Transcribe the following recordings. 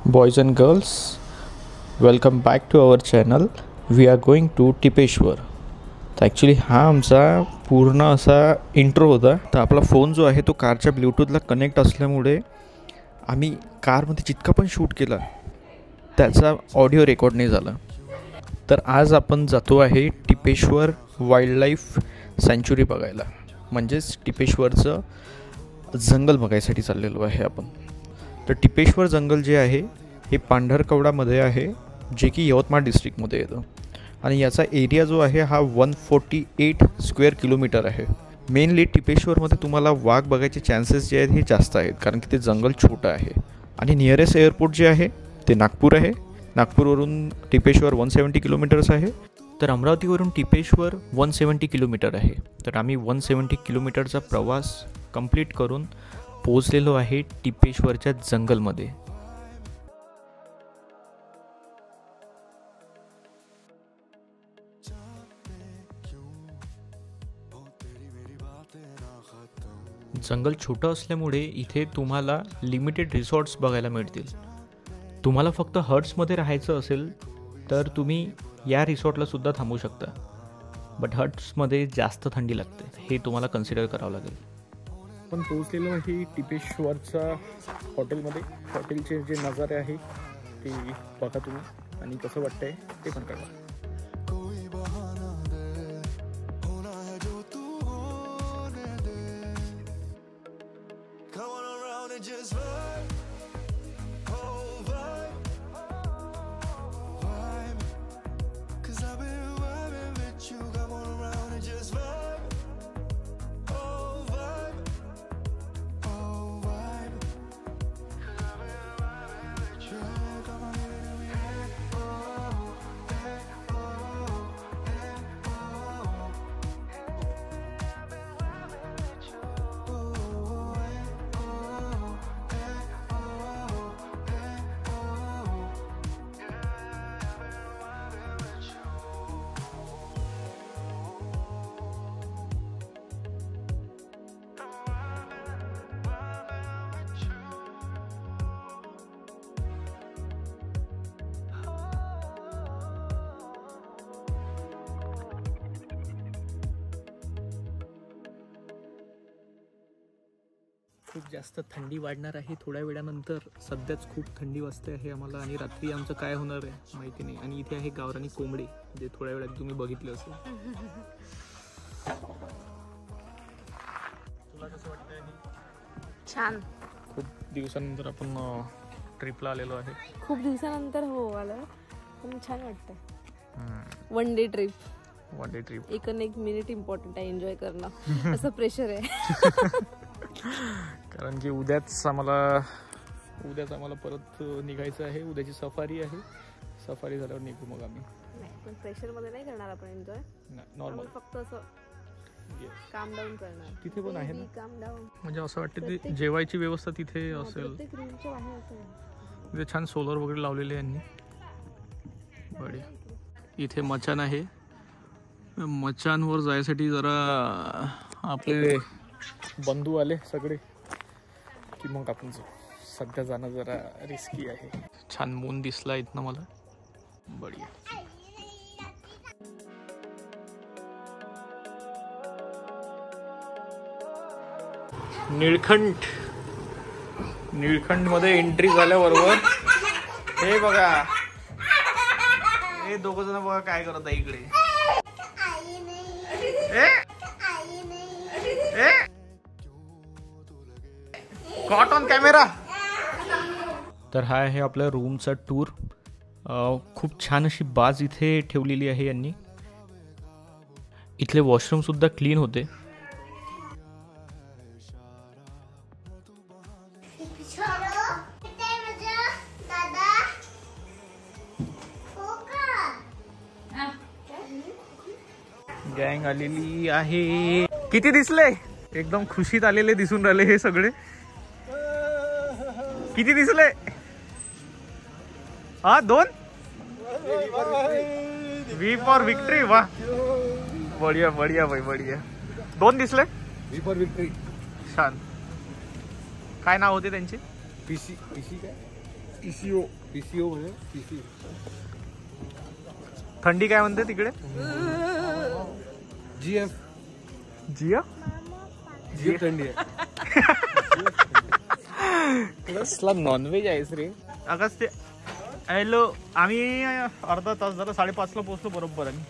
Boys and girls, welcome back to our channel. We are going to Tipeshwar. तर actually हा आमचा पूर्ण असा इंट्रो होता. तर आपला फोन जो आहे तो कारच्या ब्ल्यूटूथला कनेक्ट असल्यामुळे आम्ही कारमध्ये जितका पण शूट केला त्याचा ऑडिओ रेकॉर्ड नाही झाला. तर आज आपण जातो आहे टिपेश्वर वाईल्ड लाईफ सँच्युरी बघायला, म्हणजेच टिपेश्वरचं जंगल बघायसाठी चाललेलो आहे आपण. तर टिपेश्वर जंगल जे आहे हे पांढरकवडामध्ये आहे, जे की यवतमाळ डिस्ट्रिक्टमध्ये येतं. आणि याचा एरिया जो आहे हा 148 स्क्वेअर किलोमीटर आहे. मेनली टिपेश्वरमध्ये तुम्हाला वाघ बघायचे चान्सेस जे आहेत हे जास्त आहेत, कारण की ते जंगल छोटं आहे. आणि नियरेस्ट एअरपोर्ट जे आहे ते नागपूर आहे. नागपूरवरून टिपेश्वर 170 किलोमीटर्स आहे. तर अमरावतीवरून टिपेश्वर 170 किलोमीटर आहे. तर आम्ही 170 किलोमीटरचा प्रवास कंप्लीट करून पोहोचलेलो आहे टिपेश्वरच्या जंगलमध्ये. जंगल छोटं असल्यामुळे इथे तुम्हाला लिमिटेड रिसॉर्ट्स बघायला मिळतील. तुम्हाला फक्त हट्समध्ये राहायचं असेल तर तुम्ही या रिसॉर्टला सुद्धा थांबू शकता, बट हट्समध्ये जास्त थंडी लागते, हे तुम्हाला कन्सिडर करावं लागेल. आपण पोहोचलेलो आहे टिपेश्वरच्या हॉटेलमध्ये. हॉटेलचे जे नजारे आहे ते बघा तुम्ही, आणि कसं वाटतंय ते पण कळवा. खूप जास्त थंडी वाढणार आहे थोड्या वेळानंतर. सध्याच खूप थंडी वाजते आहे आम्हाला, आणि रात्री आमचं काय होणार आहे माहिती नाही. आणि इथे आहे गावरानी कोंबडी, जे थोड्या वेळात तुम्ही बघितलं असेल. तुला कसं वाटतंय? छान. खूप दिवसानंतर आपण ट्रिपला आलेलो आहे. खूप दिवसानंतर हो आलं, पण छान वाटतं. One day trip. एक मिनिट इम्पॉर्टंट आहे, एन्जॉय करणं. असं प्रेशर आहे. कारण की उद्याच आम्हाला परत निघायचं आहे. उद्याची सफारी आहे. सफारी झाल्यावर निघू मग आम्ही. पण प्रेशर मध्ये नाही करणार आपण एन्जॉय, नॉर्मल फक्त असं काम डाऊन करणार. तिथे पण आहे ना काम डाऊन, म्हणजे असं वाटतं की जेवायची व्यवस्था तिथे असेल. तिथे छान सोलर वगैरे लावलेले यांनी. बढिया. इथे मचान आहे. मचानवर जायसाठी जरा आपले बंधू आले सगळे की मग आपण जाऊ. सध्या जाणं जरा रिस्की आहे. छान मून दिसला इथनं मला. बढिया. निळखंड मध्ये एंट्री झाल्याबरोबर हे बघा, हे दोघ जण बघा काय करत आहे इकडे. Caught on camera. तर हा आहे आपल्या रूमचा टूर. खूप छान अशी बाज इथे ठेवलेली आहे यांनी. इथले वॉशरूम सुद्धा क्लीन होते. गँग आलेली आहे. किती दिसले? एकदम खुशीत आलेले दिसून राहिले हे सगळे. किती दिसले? हा, 2. V for victory. वा, बढिया बढिया भाई, बढिया. 2 दिसले. V for victory. छान. काय नाव होते त्यांचे? पीसी काय? पीसीओ म्हणजे पीसी. थंडी काय म्हणते तिकडे? जीएफ जिया जीएफ थंडी आहे. कसला नॉनव्हेज आहेस रे. अगस ते हॅलो, आम्ही अर्धा तास झाला 5:30ला पोहोचलो बरोबर. आम्ही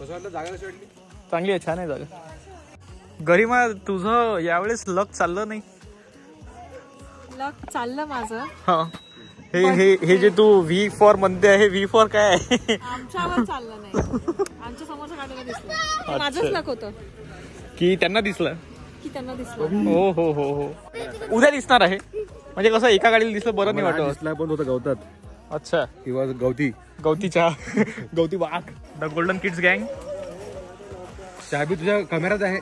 कसं वाटलं जागा कशी वाटली? चांगली आहे, छान आहे जागा. गरिमा तुझं यावेळेस लक चाललं नाही. लक चाललं माझं. हा, हे जे तू व्ही फॉर म्हणते आहे, व्ही फॉर काय आहे? आमच्यावर चाललं नाही, आमच्या समोरच्या गाडीला दिसलं. माझंच लक होतं की त्यांना दिसलं की त्यांना दिसलं. हो हो हो हो, उद्या दिसणार आहे. म्हणजे कसं एका गाडीला दिसलं बरं नाही वाटत. दिसला पण होता गवतात. अच्छा, किंवा गवतीच्या गवती वाघ. द गोल्डन किड्स गँग. चाबी तुझ्या कॅमेरात आहे.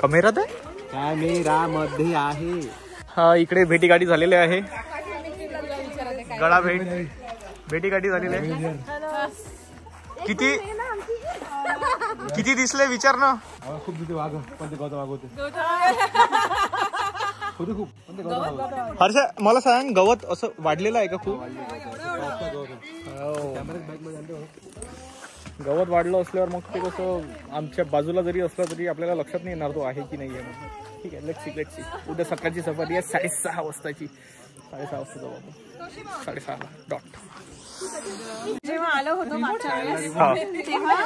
कॅमेरात आहे, कॅमेरामध्ये आहे. हा, इकडे भेटी गाडी झालेली आहे. गळा भेटी गाडी झालेली आहे. किती दिसले विचार ना. खूप तिथे वाघ, पण ते गवत वाघ होते. खूप पण ते गवत वाघ. हर्षा मला सांग, गवत असं वाढलेलं आहे का खूप? गवत वाढलं असल्यावर मग ते कसं आमच्या बाजूला जरी असलं तरी आपल्याला लक्षात नाही येणार तो आहे की नाही आहे. ठीक आहे, लेट्स सी. उद्या सकाळची सफारी आहे 6:30 वाजताची. 6:30 वाजता जाऊ आपण. 6:30 डॉट. जेव्हा आलो होतो मागच्या वेळेस हा, तेव्हा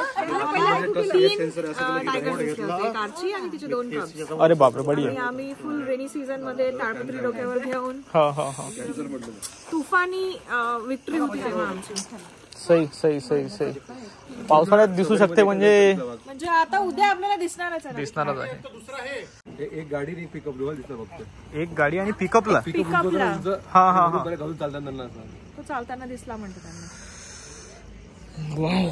टायगर दिसले होते, कारची आणि तिचे 2 कप्स. अरे बापरे, बढिया. आणि आम्ही फुल रेनी सीझन मध्ये ताडपत्री डोक्यावर घेऊन हा हा हा, तुफानी विक्ट्री होती तेव्हा आमची. सही. पावसाळ्यात दिसू शकते म्हणजे आता उद्या आपल्याला दिसणारच आहे. दिसणारच आहे. एक गाडी आणि एक पिकअप दोघं दिसलं फक्त. एक गाडी आणि पिकअपला. पिकअपला हा हा हा, घालून चालतात त्यांना असं. तो चालताना दिसला म्हणतो त्यांना. Wow,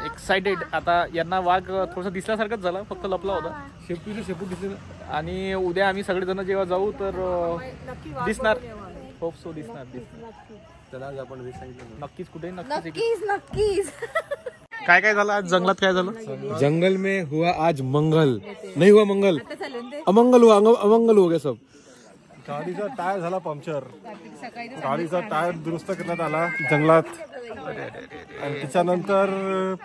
excited. आता यांना वाघ थोडासा दिसल्यासारखंच झाला, फक्त लपला होता. शेपू दिसले ना. आणि उद्या आम्ही सगळेजण जेव्हा जाऊ तर नक्की वाघ दिसणार. बघून येऊ आम्ही. होप सो दिसणार. त्याला आज आपण सांगितलं नक्कीच. कुठे नक्कीच. काय झालं आज जंगलात? काय झालं? जंगल में हुआ आज मंगल. नहीं हुआ मंगल, अमंगल हो गया सब. गाडीचा टायर झाला पंक्चर. गाडीचा टायर दुरुस्त करण्यात आला जंगलात. आणि त्याच्यानंतर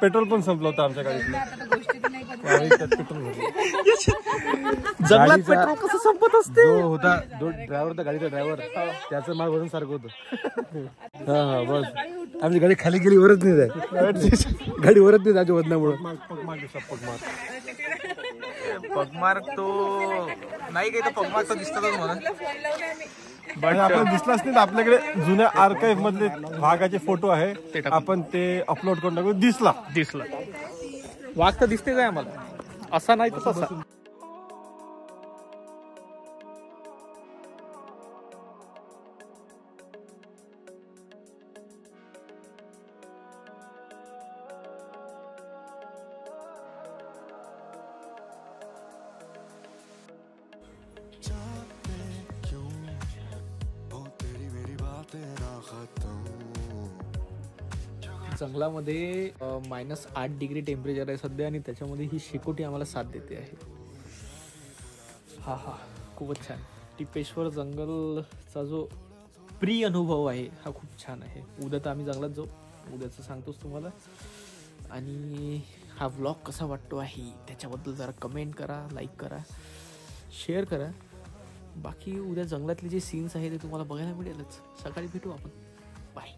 पेट्रोल पण संपलं होतं आमच्या गाडीतलं. पेट्रोल जंगलात पेट्रोल कसं संपत असते? जो होता, जो ड्रायव्हर होता, गाडीचा ड्रायव्हर, त्याचं माल वजन सारखं होतं. हा बस आमची गाडी खाली गेली, वरच नाही जाय. गाडी वरच नाही जायच्या वजनामुळे. पगमार्क तो नाही काही, तर पगमार्क तर दिसतातच मला. पण आपण दिसलाच नाही. आपल्याकडे जुन्या आर्काइव्ह मधले वाघाचे फोटो आहे, आपण ते अपलोड करून टाकू. दिसला वाघ तर दिसतेच आहे आम्हाला, असा नाही तर तसा. जंगलामध्ये -8 डिग्री टेम्परेचर आहे सध्या, आणि त्याच्यामध्ये ही शेकोटी आम्हाला साथ देते आहे. हा, खूपच छान. टिपेश्वर जंगलचा जो प्री अनुभव आहे हा खूप छान आहे. उद्या तर आम्ही जंगलात जाऊ, उद्याचं सांगतोच तुम्हाला. आणि हा व्लॉग कसा वाटतो आहे त्याच्याबद्दल जरा कमेंट करा, लाईक करा, शेअर करा. बाकी उद्या जंगलातले जे सीन्स आहे ते तुम्हाला बघायला मिळेलच. सकाळी भेटू आपण. बाय.